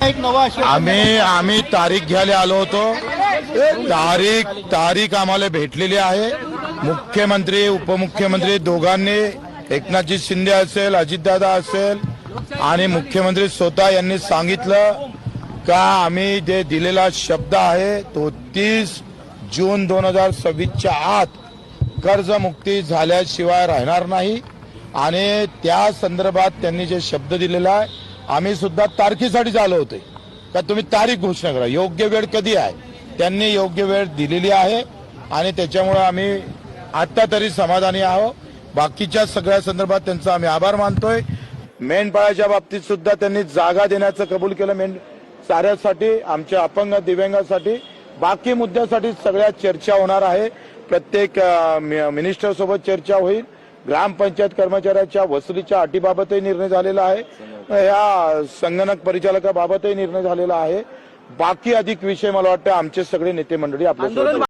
आम्ही तारीख घ्यायला आलो होतो। तारीख आम्हाला भेटलेली आहे। मुख्यमंत्री उपमुख्यमंत्री दोघांनी, एकनाथजी शिंदे असेल, अजितदादा असेल आणि मुख्यमंत्री स्वतः यांनी सांगितलं का आम्ही जे दिलेला शब्द आहे तो 30 जून 2026च्या आत कर्जमुक्ती झाल्याशिवाय राहणार नाही आणि त्या संदर्भात त्यांनी जे शब्द दिलेला आहे, आम्ही सुद्धा तारखेसाठी आलो होते का तुम्ही तारीख घोषणा करा, योग्य वेळ कधी आहे, त्यांनी योग्य वेळ दिलेली आहे आणि त्याच्यामुळे आम्ही आता तरी समाधानी आहोत। बाकीच्या सगळ्या संदर्भात त्यांचा आम्ही आभार मानतोय। मेंढपाळाच्या बाबतीत सुद्धा त्यांनी जागा देण्याचं कबूल केलं, साऱ्यासाठी, आमच्या अपंग दिव्यांगासाठी, बाकी मुद्द्यासाठी सगळ्या चर्चा होणार आहे। प्रत्येक मिनिस्टर सोबत चर्चा होईल। ग्रामपंचायत कर्मचाऱ्याच्या वसुलीच्या अटीबाबतही निर्णय झालेला आहे, या संगणक परिचालकाबाबतही निर्णय झालेला आहे। बाकी अधिक विषय मला वाटतं आमचे सगळे नेते मंडळी आपल्या